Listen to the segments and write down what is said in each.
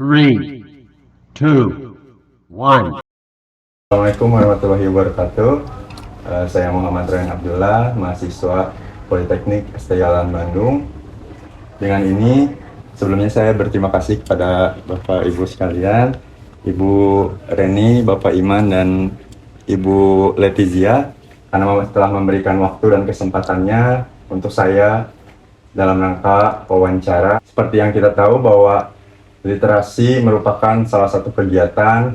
Three, two, one. Assalamualaikum warahmatullahi wabarakatuh. Saya Muhammad Ryan Abdullah, mahasiswa Politeknik ST Jalan Bandung. Dengan ini, sebelumnya saya berterima kasih kepada Bapak Ibu sekalian, Ibu Reni, Bapak Iman, dan Ibu Letizia, karena telah memberikan waktu dan kesempatannya untuk saya dalam rangka wawancara. Seperti yang kita tahu bahwa literasi merupakan salah satu kegiatan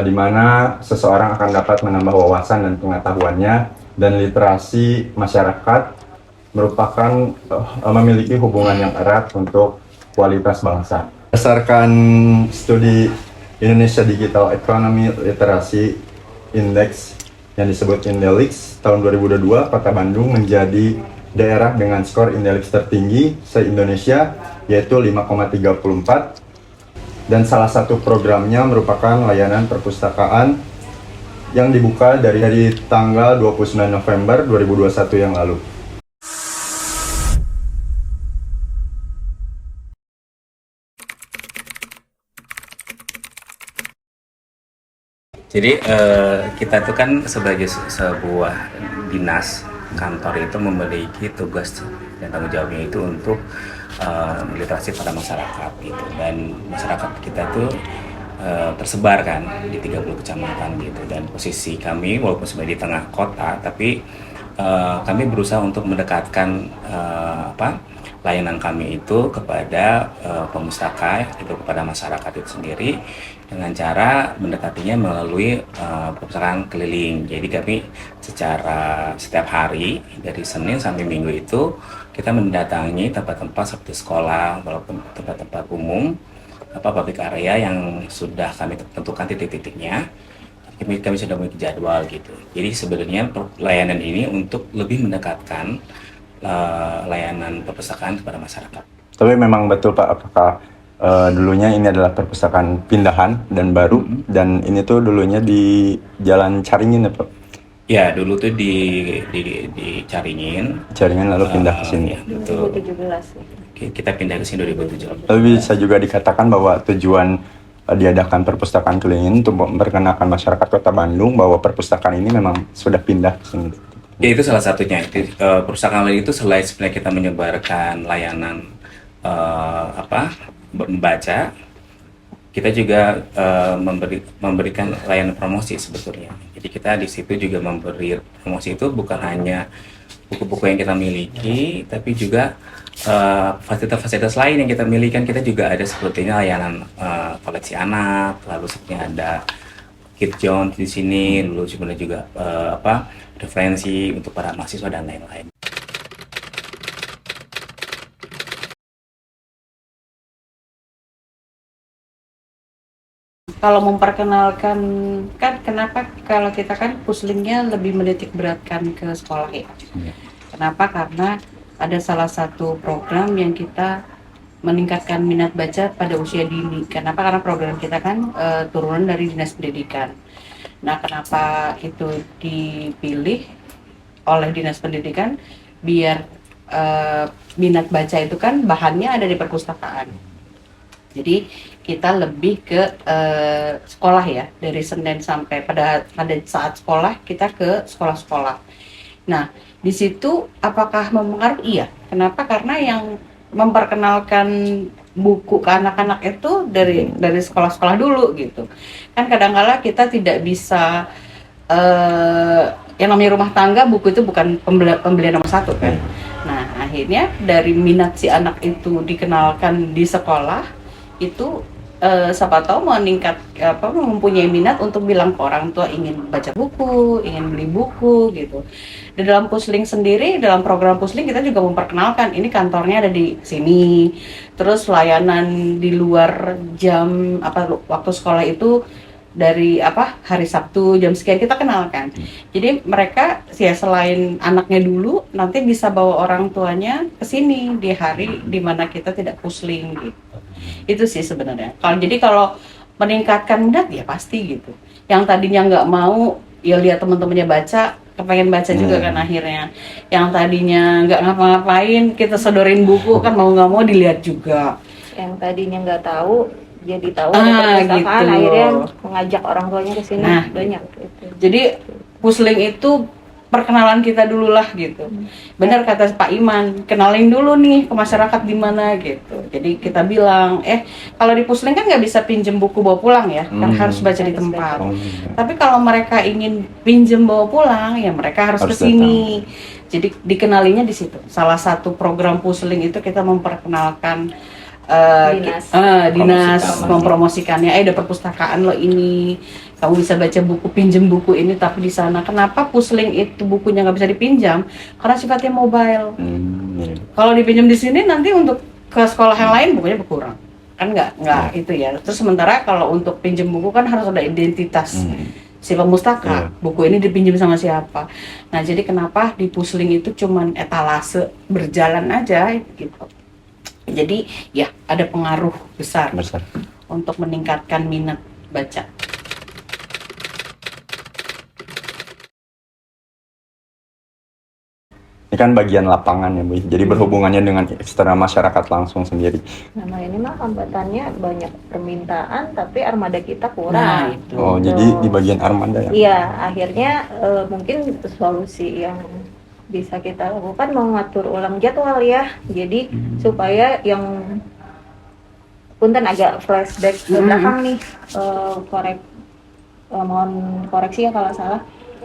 di mana seseorang akan dapat menambah wawasan dan pengetahuannya, dan literasi masyarakat merupakan memiliki hubungan yang erat untuk kualitas bangsa. Berdasarkan studi Indonesia Digital Economy Literacy Index yang disebut Indelix tahun 2022, Kota Bandung menjadi daerah dengan skor Indelix tertinggi se-Indonesia, yaitu 5,34, dan salah satu programnya merupakan layanan perpustakaan yang dibuka dari tanggal 29 November 2021 yang lalu. Jadi kita itu kan sebagai sebuah dinas, kantor itu memiliki tugas dan tanggung jawabnya itu untuk literasi pada masyarakat gitu, dan masyarakat kita itu tersebar kan di 30 kecamatan gitu, dan posisi kami walaupun sebenarnya di tengah kota, tapi kami berusaha untuk mendekatkan layanan kami itu kepada pemustaka, itu kepada masyarakat itu sendiri, dengan cara mendekatinya melalui perpustakaan keliling. Jadi kami secara setiap hari dari Senin sampai Minggu itu kita mendatangi tempat-tempat seperti sekolah walaupun tempat-tempat umum, public area yang sudah kami tentukan titik-titiknya. Kami sudah memiliki jadwal gitu. Jadi sebenarnya layanan ini untuk lebih mendekatkan layanan perpustakaan kepada masyarakat. Tapi memang betul Pak, apakah dulunya ini adalah perpustakaan pindahan dan baru, dan ini tuh dulunya di Jalan Caringin ya Pak? Ya, dulu tuh di Caringin lalu pindah ke sini. Ya, betul. 2017. Kita pindah ke sini 2017. Tapi bisa juga dikatakan bahwa tujuan diadakan perpustakaan keliling untuk memperkenalkan masyarakat Kota Bandung bahwa perpustakaan ini memang sudah pindah ke sini. Ya, itu salah satunya. Perpustakaan keliling itu selain sebenarnya kita menyebarkan layanan membaca, kita juga memberikan layanan promosi sebetulnya. Jadi kita di situ juga memberi promosi itu bukan hanya buku-buku yang kita miliki, tapi juga fasilitas-fasilitas lain yang kita miliki. Kan kita juga ada sepertinya layanan koleksi anak, lalu sepertinya ada Kid John di sini, lalu sebenarnya juga referensi untuk para mahasiswa dan lain-lain. Kalau memperkenalkan, kan kenapa kalau kita kan puslingnya lebih menitik beratkan ke sekolah ya. Kenapa? Karena ada salah satu program yang kita meningkatkan minat baca pada usia dini. Kenapa? Karena program kita kan turunan dari Dinas Pendidikan. Nah, kenapa itu dipilih oleh Dinas Pendidikan? Biar minat baca itu kan bahannya ada di perpustakaan. Jadi kita lebih ke sekolah ya, dari Senin sampai pada saat sekolah kita ke sekolah-sekolah. Nah, di situ apakah mempengaruhi? Iya. Kenapa? Karena yang memperkenalkan buku ke anak-anak itu dari sekolah-sekolah dulu gitu. Kan kadang-kala kita tidak bisa yang namanya rumah tangga, buku itu bukan pembelian nomor satu kan. Nah, akhirnya dari minat si anak itu dikenalkan di sekolah itu siapa tahu mempunyai minat untuk bilang ke orang tua ingin baca buku, ingin beli buku gitu. Di dalam Pusling sendiri, dalam program Pusling kita juga memperkenalkan ini kantornya ada di sini. Terus layanan di luar jam waktu sekolah itu dari hari Sabtu jam sekian kita kenalkan. Jadi mereka ya selain anaknya dulu nanti bisa bawa orang tuanya ke sini di hari dimana kita tidak Pusling gitu. Itu sih sebenarnya. Kalau meningkatkan minat ya pasti gitu. Yang tadinya nggak mau ya lihat teman-temannya baca, kepengen baca juga kan akhirnya. Yang tadinya nggak ngapa-ngapain kita sodorin buku kan mau nggak mau dilihat juga. yang tadinya nggak tahu jadi tahu Ah, ada perpustakaan, gitu. akhirnya mengajak orang tuanya ke sini Nah, banyak gitu. Jadi pusling itu perkenalan kita dulu lah gitu. Benar kata Pak Iman, kenalin dulu nih ke masyarakat di mana gitu. Jadi kita bilang, kalau di pusling kan nggak bisa pinjem buku bawa pulang ya, kan harus baca di tempat. Oh, iya. Tapi kalau mereka ingin pinjem bawa pulang, ya mereka harus ke Harus sini. Jadi dikenalinya di situ. Salah satu program pusling itu kita memperkenalkan Dinas. dinas Promosikan. mempromosikannya, ada perpustakaan lo ini, kamu bisa baca buku, pinjem buku ini tapi di sana. Kenapa pusling itu bukunya nggak bisa dipinjam? Karena sifatnya mobile. Iya. Kalau dipinjam di sini nanti untuk ke sekolah yang lain bukunya berkurang, kan nggak itu ya. Terus sementara kalau untuk pinjam buku kan harus ada identitas si pemustaka, buku ini dipinjam sama siapa. Nah jadi kenapa di pusling itu cuman etalase berjalan aja gitu. Jadi ya ada pengaruh besar Besar. untuk meningkatkan minat baca. Ini kan bagian lapangan ya Bu, jadi berhubungannya dengan eksternal masyarakat langsung sendiri. Nah ini mah hambatannya banyak permintaan tapi armada kita Nah, kurang. itu. Oh, jadi di bagian armada ya? Iya, akhirnya mungkin solusi yang bisa kita lakukan mengatur ulang jadwal ya. Jadi supaya yang punten agak flashback ke belakang nih, mohon koreksi ya kalau salah.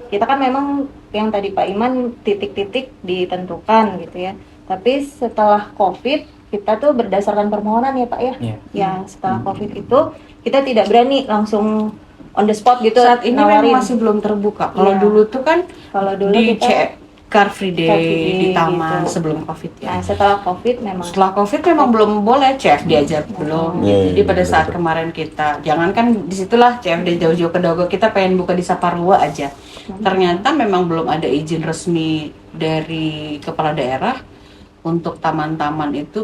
Kita kan memang yang tadi Pak Iman titik-titik ditentukan gitu ya. Tapi setelah COVID kita tuh berdasarkan permohonan ya Pak ya. Iya. Yang setelah COVID itu kita tidak berani langsung on the spot gitu Saat ini nawarin. memang masih belum terbuka. Kalau Iya. dulu tuh kan Kalau dulu di kita Car Free Day Car Free Day di taman gitu. sebelum COVID ya. Nah, setelah COVID memang Setelah COVID memang belum boleh CFD aja belum. Iya, Jadi iya, pada saat betul. kemarin kita, jangankan disitulah CFD jauh-jauh ke Dago, kita pengen buka di Saparua aja. Ternyata memang belum ada izin resmi dari kepala daerah untuk taman-taman itu.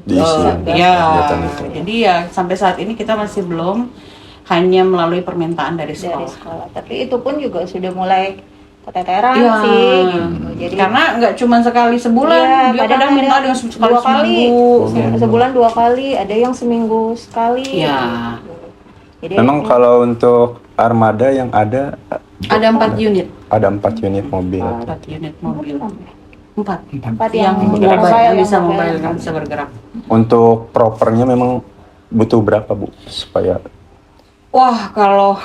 Diisi Ya, kegiatan itu. jadi ya sampai saat ini kita masih belum, hanya melalui permintaan dari dari sekolah. sekolah. Tapi itu pun juga sudah mulai keteteran Iya. sih gitu. Jadi Karena nggak cuma sekali sebulan, iya, dia kadang minta dengan sekali dua kali, seminggu. sebulan 2 kali, ada yang seminggu sekali. Iya. Jadi Memang kalau untuk armada yang ada Ada 4 unit. ada 4 unit mobil. 4 unit mobil. 4 tempat yang yang mobile, yang bisa yang mobile, yang bisa bergerak. Untuk propernya memang butuh berapa Bu supaya Wah, kalau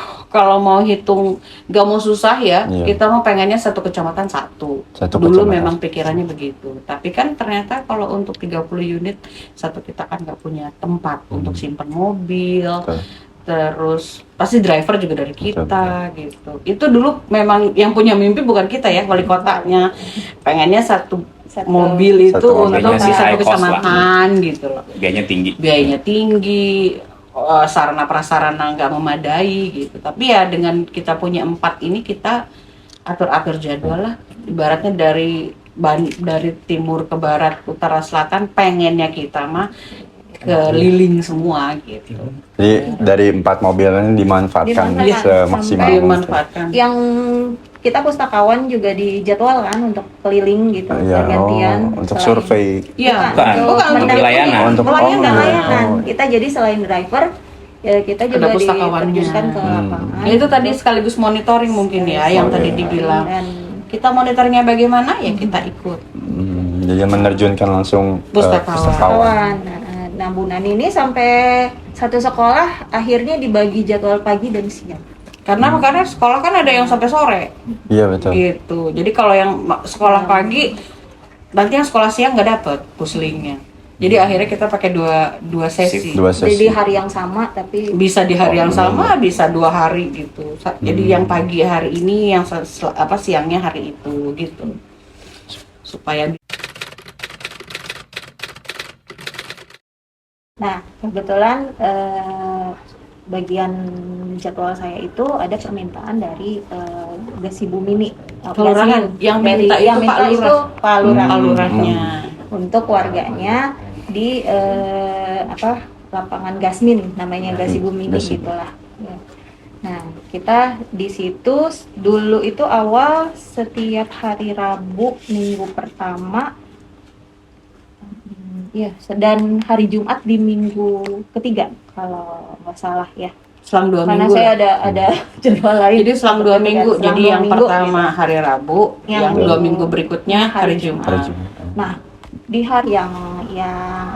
mau hitung gak mau susah ya, Iya. kita mau pengennya satu kecamatan satu. Satu Dulu kecamatan. memang pikirannya begitu. Tapi kan ternyata kalau untuk 30 unit satu kita kan nggak punya tempat untuk simpan mobil. Betul. Terus pasti driver juga dari kita gitu. Itu dulu memang yang punya mimpi bukan kita ya, wali kotanya. Pengennya satu mobil itu Satu untuk mobilnya di sih satu high cost lah. kecamatan gitu loh. Biayanya tinggi. Biayanya tinggi, sarana prasarana nggak memadai gitu. Tapi ya dengan kita punya 4 ini kita atur-atur jadwal lah. Ibaratnya dari timur ke barat, utara, selatan, pengennya kita mah keliling semua gitu. jadi dari 4 mobil ini dimanfaatkan Dimanfaatkan semaksimal sampai mungkin. Dimanfaatkan. yang kita pustakawan juga dijadwalkan untuk keliling gitu, Iya, gantian untuk selain- survei. Iya. Bukan, Bukan, untuk mendampingi, layanan. Untuk- layanan, oh, layanan. oh. Kita jadi selain driver ya kita Ada juga pustakawannya. diterjunkan ke lapangan. Ya, itu tadi sekaligus monitoring mungkin ya, yang tadi dibilang. Dan Kita monitoringnya bagaimana ya kita ikut. Jadi menerjunkan langsung Pustakawan. kawan. Nah, Bu Nani ini sampai satu sekolah akhirnya dibagi jadwal pagi dan siang. Karena sekolah kan ada yang sampai sore Iya betul. gitu. Jadi kalau yang sekolah pagi, nanti yang sekolah siang nggak dapet puslingnya. Jadi akhirnya kita pakai dua sesi. 2 Jadi sesi. hari yang sama tapi Bisa di hari yang sama, bisa 2 hari gitu. Jadi yang pagi hari ini, yang siangnya hari itu gitu. Supaya nah, kebetulan bagian jadwal saya itu ada permintaan dari Gasibu Mini. kelurahan yang Dari- minta itu yang Pak minta itu Lurah. Pak Lurah. Pak Lurahnya. Untuk warganya di lapangan Gasmin namanya Gasibu Mini Gasibu. gitulah. Ya. Nah, kita di situ dulu itu awal setiap hari Rabu minggu pertama Iya, dan hari Jumat di minggu ketiga kalau nggak salah ya. Selang 2 Karena minggu. saya ada jadwal lain. Jadi selang 2 minggu. Selang Jadi 2 yang minggu, pertama hari Rabu, yang 2 minggu berikutnya hari Jumat. Hari Jumat. Nah, di hari yang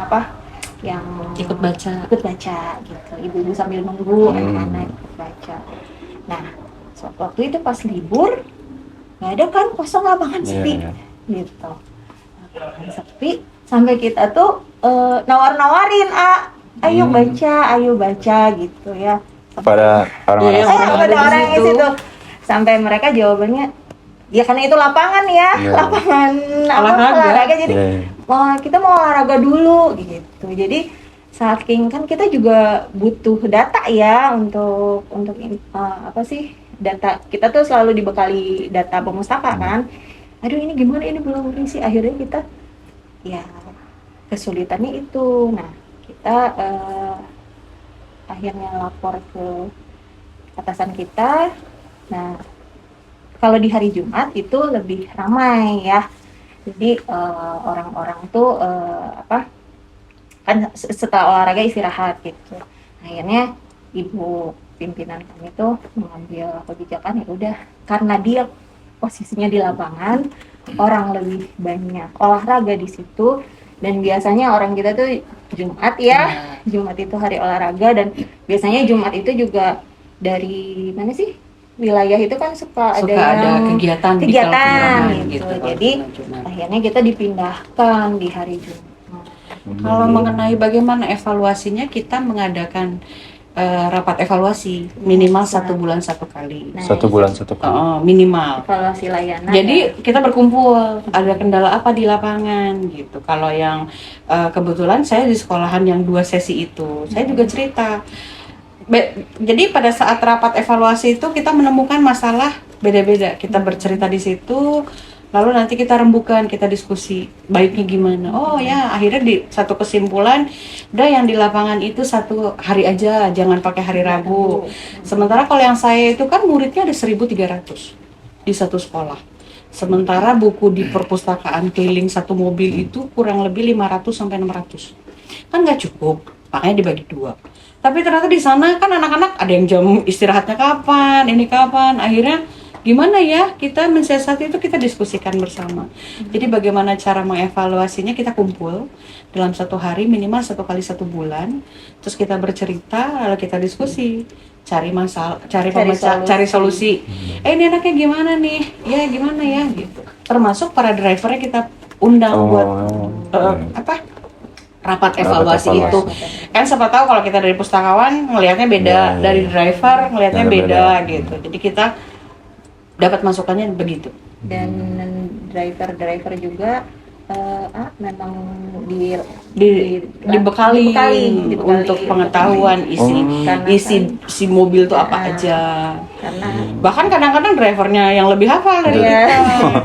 apa? Yang Ikut baca. gitu. Ibu-ibu sambil nunggu Hmm. anak-anak ikut baca. Nah, waktu itu pas libur nggak ada kan, kosong lapangan sepi Iya. gitu. Lapangan sepi sampai kita tuh nawar-nawarin, ayo baca gitu ya. Pada orang-orang Iya, Saya orang ada di orang di situ. situ. Sampai mereka jawabannya, ya karena itu lapangan ya, Iya. lapangan Olahraga. olahraga. Jadi Iya. kita mau olahraga dulu gitu. Jadi saking kan kita juga butuh data ya untuk apa sih, data kita tuh selalu dibekali data pemustaka kan. Aduh ini gimana, ini belum berisi. Akhirnya kita ya kesulitannya itu. Nah kita akhirnya lapor ke atasan kita. Nah kalau di hari Jumat itu lebih ramai ya. Jadi orang-orang tuh apa kan setelah olahraga istirahat gitu. Akhirnya ibu pimpinan kami tuh mengambil kebijakan, ya udah karena dia posisinya di lapangan, orang lebih banyak olahraga di situ, dan biasanya orang kita tuh Jumat ya, Jumat itu hari olahraga, dan biasanya Jumat itu juga dari mana sih wilayah itu kan suka ada kegiatan di kegiatan kelurahan gitu. kalau Jadi Jumat. akhirnya kita dipindahkan di hari Jumat. Kalau mengenai bagaimana evaluasinya, kita mengadakan rapat evaluasi minimal 1 bulan 1 kali. Nah, 1 bulan 1 kali. Minimal. evaluasi layanan. Jadi kita berkumpul, ada kendala apa di lapangan gitu. Kalau yang kebetulan saya di sekolahan yang 2 sesi itu, saya juga cerita. Jadi pada saat rapat evaluasi itu kita menemukan masalah beda-beda. Kita bercerita di situ, lalu nanti kita rembukan, kita diskusi baiknya gimana. Oh ya, akhirnya di satu kesimpulan, udah yang di lapangan itu 1 hari aja, jangan pakai hari Rabu. Sementara kalau yang saya itu kan muridnya ada 1.300 di satu sekolah. Sementara buku di perpustakaan keliling 1 mobil itu kurang lebih 500 sampai 600. Kan nggak cukup, makanya dibagi 2. Tapi ternyata di sana kan anak-anak ada yang jam istirahatnya kapan, ini kapan. Akhirnya gimana ya, kita mensiasati itu, kita diskusikan bersama. Jadi bagaimana cara mengevaluasinya, kita kumpul dalam 1 hari minimal 1 kali 1 bulan. Terus kita bercerita, lalu kita diskusi, cari masalah, cari solusi. Ini anaknya gimana nih? Ya gimana ya gitu. Termasuk para drivernya kita undang buat rapat evaluasi itu. Kan siapa tahu kalau kita dari pustakawan ngelihatnya beda, dari driver ngelihatnya beda gitu. Jadi kita dapat masukannya begitu. Dan driver juga memang dibekali untuk pengetahuan isi si mobil itu apa aja. Karena Bahkan kadang-kadang drivernya yang lebih hafal dari kita.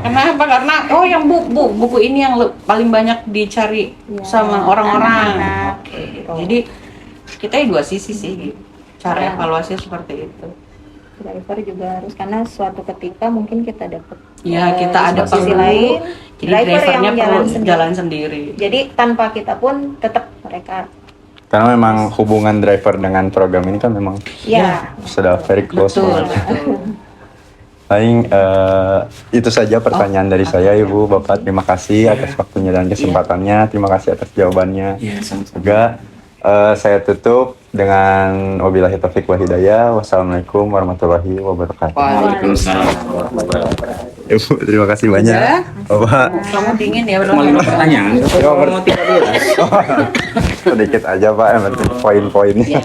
Kenapa? Karena yang buku ini yang paling banyak dicari sama orang-orang. Oke. Jadi kita 2 sisi sih gitu. Cara evaluasi seperti itu. driver juga harus, karena suatu ketika mungkin kita dapat Kita ada di sisi perlu. lain Jadi driver drivernya yang perlu sendiri. jalan sendiri. Jadi tanpa kita pun tetap mereka Karena memang hubungan driver dengan program ini kan memang sudah very close Betul, banget. betul. Paling itu saja pertanyaan dari saya, Ibu, Bapak. Terima kasih atas waktunya dan kesempatannya. Terima kasih atas jawabannya. Juga saya tutup dengan wabillahi taufiq wal hidayah. Wassalamualaikum warahmatullahi wabarakatuh. Waalaikumsalam. Ibu, terima kasih banyak. Bapak, Kamu dingin ya, Mau belum? 5 pertanyaan? Mau 13? sedikit aja Pak, yang penting poin-poinnya.